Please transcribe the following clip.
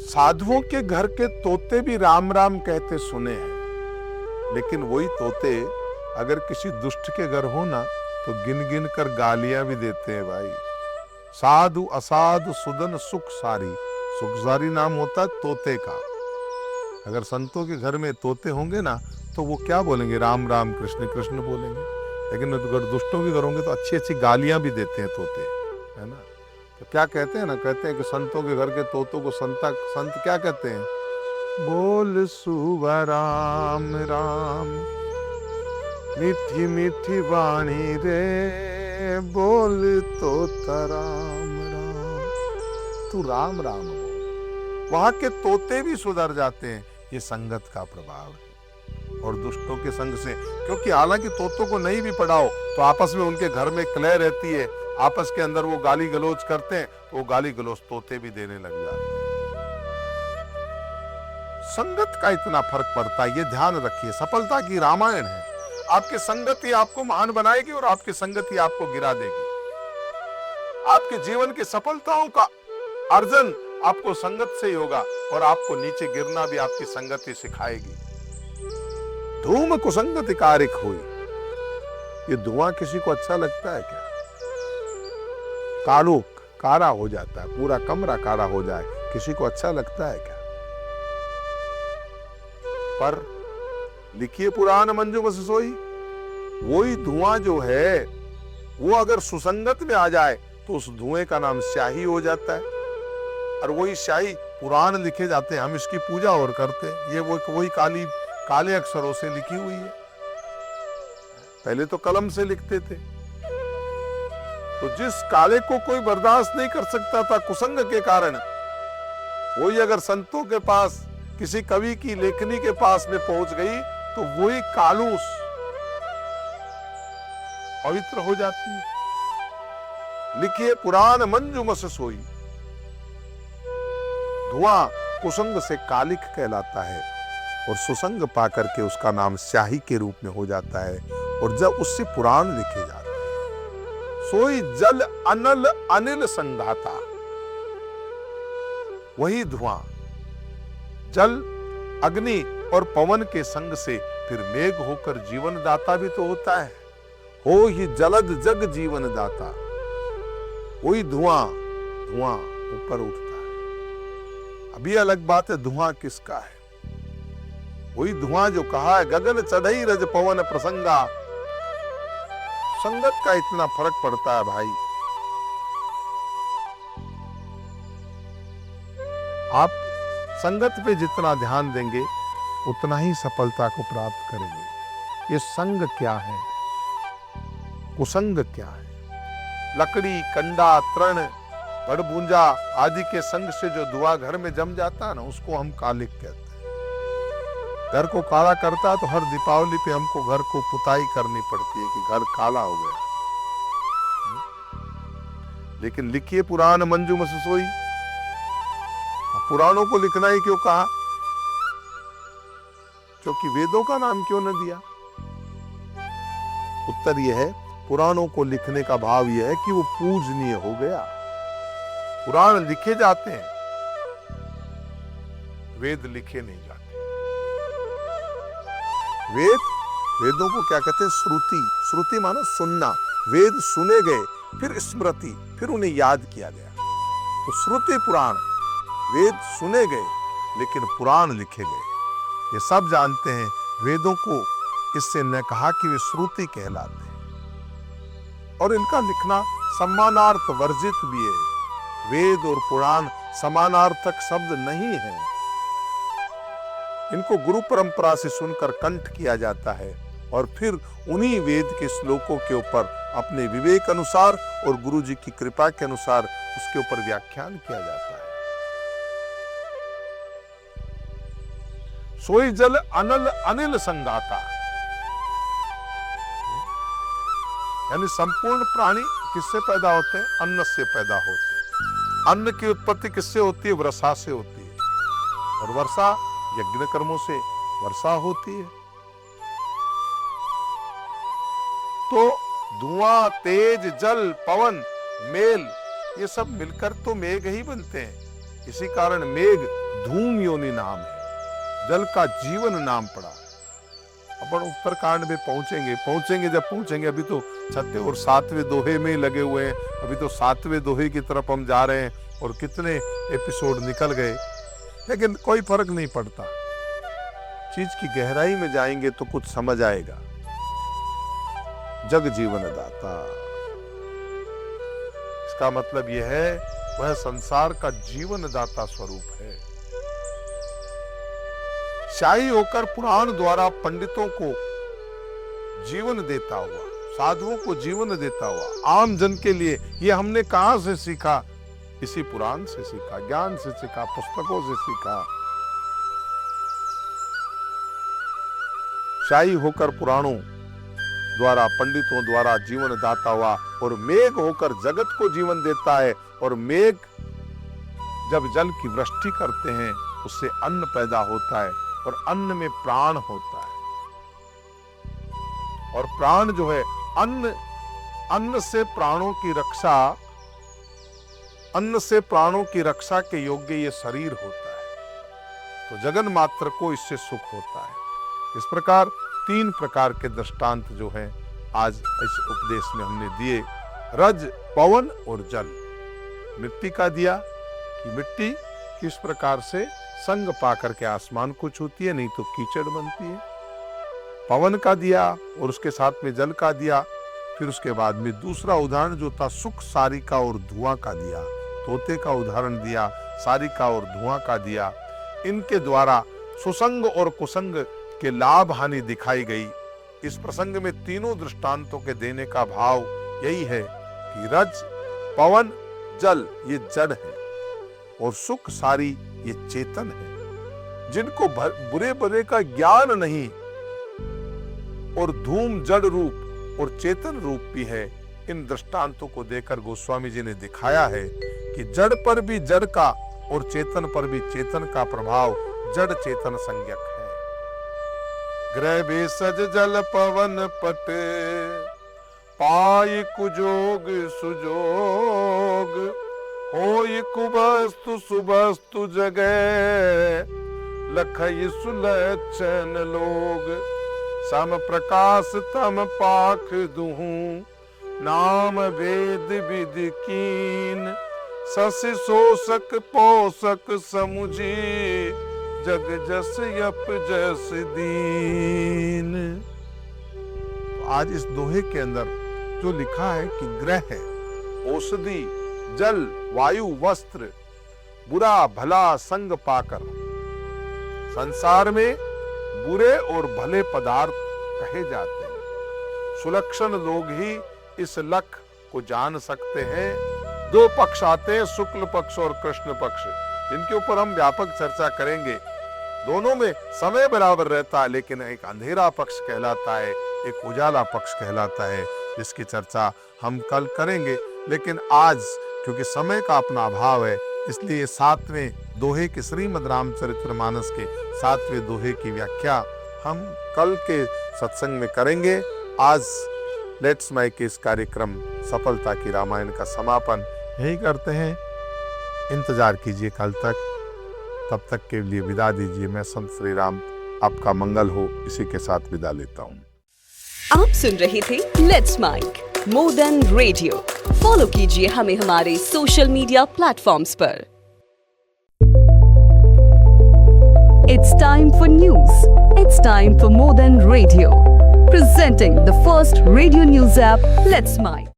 साधुओं के घर के तोते भी राम राम कहते सुने हैं, लेकिन वही तोते अगर किसी दुष्ट के घर हो ना तो गिन गिन कर गालियां भी देते हैं भाई। साधु असाधु सुदन सुख सारी, सुख सारी नाम होता है तोते का। अगर संतों के घर में तोते होंगे ना तो वो क्या बोलेंगे, राम राम कृष्ण कृष्ण बोलेंगे। लेकिन अगर दुष्टों के घर होंगे तो अच्छी अच्छी गालियां भी देते हैं तोते, है ना। तो क्या कहते हैं ना, कहते हैं कि संतों के घर के तोतों को संत क्या कहते हैं, बोल सुबह राम राम मीठी मीठी वाणी रे, बोल तोता राम राम, तू राम राम बोल। वहां के तोते भी सुधर जाते हैं, ये संगत का प्रभाव है। और दुष्टों के संग से, क्योंकि हालांकि तोतों को नहीं भी पढ़ाओ तो आपस में उनके घर में कलह रहती है, आपस के अंदर वो गाली गलौज करते हैं तो वो गाली गलौज तोते भी देने लग जाते हैं। संगत का इतना फर्क पड़ता है, ये ध्यान रखिए। सफलता की रामायण है, आपकी संगत ही आपको महान बनाएगी और आपकी संगत ही आपको गिरा देगी। आपके जीवन की सफलताओं का अर्जन आपको संगत से ही होगा और आपको नीचे गिरना भी आपकी संगत ही सिखाएगी। धूम कुसंगति कारिक हुई, ये धुआं किसी को अच्छा लगता है क्या? कालो काला हो जाता है, पूरा कमरा काला हो जाए, किसी को अच्छा लगता है क्या? पर लिखिए पुराण मंजू बस सोई, वही धुआं जो है वो अगर सुसंगत में आ जाए तो उस धुएं का नाम स्याही हो जाता है। और वही स्याही पुराण लिखे जाते हैं, हम इसकी पूजा और करते हैं। ये वही काले अक्षरों से लिखी हुई है। पहले तो कलम से लिखते थे, तो जिस काले को कोई बर्दाश्त नहीं कर सकता था कुसंग के कारण, वही अगर संतों के पास किसी कवि की लेखनी के पास में पहुंच गई तो वही कालूस पवित्र हो जाती है। लिखिए पुराण मंजू मस सोई, धुआं कुसंग से कालिक कहलाता है और सुसंग पाकर के उसका नाम स्याही के रूप में हो जाता है। और जब उससे पुराण लिखे जाते हैं, सोई जल अनल अनिल संघाता, वही धुआं जल अग्नि और पवन के संग से फिर मेघ होकर जीवन दाता भी तो होता है। हो ही जलद जग जीवन दाता, वही धुआं ऊपर उठता है। अभी अलग बात है धुआं किसका है, वही धुआं जो कहा है गगन चढ़ई रज पवन प्रसंगा। संगत का इतना फर्क पड़ता है भाई। आप संगत पे जितना ध्यान देंगे उतना ही सफलता को प्राप्त करेंगे। ये संग क्या है, कुसंग क्या है? लकड़ी, कंडा, तृण, बड़बूंजा आदि के संग से जो धुआं घर में जम जाता है ना, उसको हम कालिक कहते हैं। घर को काला करता है तो हर दीपावली पे हमको घर को पुताई करनी पड़ती है कि घर काला हो गया। लेकिन लिखिए पुराण मंजू मस सोई, पुराणों को लिखना ही क्यों कहा, क्योंकि वेदों का नाम क्यों न दिया? उत्तर यह है, पुराणों को लिखने का भाव यह है कि वो पूजनीय हो गया। पुराण लिखे जाते हैं, वेद लिखे नहीं जाते। वेदों को क्या कहते हैं? श्रुति। श्रुति मानो सुनना। वेद सुने गए, फिर स्मृति, फिर उन्हें याद किया गया। तो श्रुति पुराण, वेद सुने गए लेकिन पुराण लिखे गए। ये सब जानते हैं, वेदों को इससे न कहा कि वे श्रुति कहलाते हैं। और इनका लिखना सम्मानार्थ वर्जित भी है। वेद और पुराण समानार्थक शब्द नहीं है। इनको गुरु परंपरा से सुनकर कंठ किया जाता है और फिर उन्हीं वेद के श्लोकों के ऊपर अपने विवेक अनुसार और गुरु जी की कृपा के अनुसार उसके ऊपर व्याख्यान किया जाता है। सोई जल अनल अनिल संगाता, यानी संपूर्ण प्राणी किससे पैदा होते हैं? अन्न से पैदा होते हैं। अन्न की उत्पत्ति किससे होती है? वर्षा से होती है। और वर्षा यज्ञ कर्मों से वर्षा होती है। तो धुआं, तेज, जल, पवन, मेल, ये सब मिलकर तो मेघ ही बनते हैं। इसी कारण मेघ धूम योनि नाम है, जल का जीवन नाम पड़ा। अपन उत्तरकांड में पहुंचेंगे जब पहुंचेंगे, अभी तो 6वें और 7वें दोहे में लगे हुए हैं, अभी तो 7वें दोहे की तरफ हम जा रहे हैं और कितने एपिसोड निकल गए, लेकिन कोई फर्क नहीं पड़ता। चीज की गहराई में जाएंगे तो कुछ समझ आएगा। जग जीवन दाता, इसका मतलब यह है वह संसार का जीवन दाता स्वरूप है। शाही होकर पुराण द्वारा पंडितों को जीवन देता हुआ, साधुओं को जीवन देता हुआ, आम जन के लिए, ये हमने कहां से सीखा? इसी पुराण से सीखा, ज्ञान से सीखा, पुस्तकों से सीखा। शाही होकर पुराणों द्वारा, पंडितों द्वारा जीवन दाता हुआ, और मेघ होकर जगत को जीवन देता है। और मेघ जब जल की वृष्टि करते हैं उससे अन्न पैदा होता है, और अन्न में प्राण होता है। और प्राण जो है, अन्न से प्राणों की रक्षा, अन्न से प्राणों की रक्षा के योग्य ये शरीर होता है। तो जगन मात्र को इससे सुख होता है। इस प्रकार 3 प्रकार के दृष्टांत जो हैं आज इस उपदेश में हमने दिए। रज, पवन और जल। मिट्टी का दिया कि मिट्टी किस प्रकार से संग पाकर के आसमान को छूती है, नहीं तो कीचड़ बनती है। पवन का दिया और उसके साथ में जल का दिया। फिर उसके बाद में दूसरा उदाहरण जो था सुख, सारिका और धुआं का दिया। तोते का उदाहरण दिया, सारिका और धुआं का दिया। इनके द्वारा सुसंग और कुसंग के लाभ हानि दिखाई गई। इस प्रसंग में तीनों दृष्टांतों के देने का भाव यही है कि रज, पवन, जल ये जड़ है, और सुख, सारी ये चेतन है। जिनको बुरे बुरे का ज्ञान नहीं, और धूम जड़ रूप और चेतन रूप भी है। इन दृष्टांतों को देकर गोस्वामी जी ने दिखाया है कि जड़ पर भी जड़ का और चेतन पर भी चेतन का प्रभाव जड़ चेतन संज्ञक है। ग्रह भेषज जल पवन पट, पाई कुजोग सुजोग, होई कुबस्तु सुबस्तु जगह, लखई सुलक्षण लोग, सम प्रकाश तम पाख दुहूं, नाम वेद विधि कीन, ससि शोषक पोषक समुझी, जग जस यप जस दीन। तो आज इस दोहे के अंदर जो लिखा है कि ग्रह है, औषधि, जल, वायु, वस्त्र, बुरा भला संग पाकर संसार में बुरे और भले पदार्थ कहे जाते हैं। सुलक्षण लोग ही इस लख को जान सकते हैं। 2 पक्ष आते हैं, शुक्ल पक्ष और कृष्ण पक्ष, जिनके ऊपर हम व्यापक चर्चा करेंगे। दोनों में समय बराबर रहता है, लेकिन एक अंधेरा पक्ष कहलाता है, एक उजाला पक्ष कहलाता है, जिसकी चर्चा हम कल करेंगे। लेकिन आज क्योंकि समय का अपना अभाव है, इसलिए 7वें दोहे के श्रीमद् रामचरितमानस के 7वें दोहे की व्याख्या हम कल के सत्संग में करेंगे। आज लेट्स माइक इस कार्यक्रम सफलता की रामायण का समापन यही करते हैं। इंतजार कीजिए कल तक, तब तक के लिए विदा दीजिए। मैं संत श्री राम, आपका मंगल हो, इसी के साथ विदा लेता हूँ। आप सुन रहे थे let's mic more than radio. Follow कीजिए हमें हमारे सोशल मीडिया प्लेटफॉर्म्स पर। It's time for news. It's time for more than radio. Presenting the first radio news app, Let's Mic.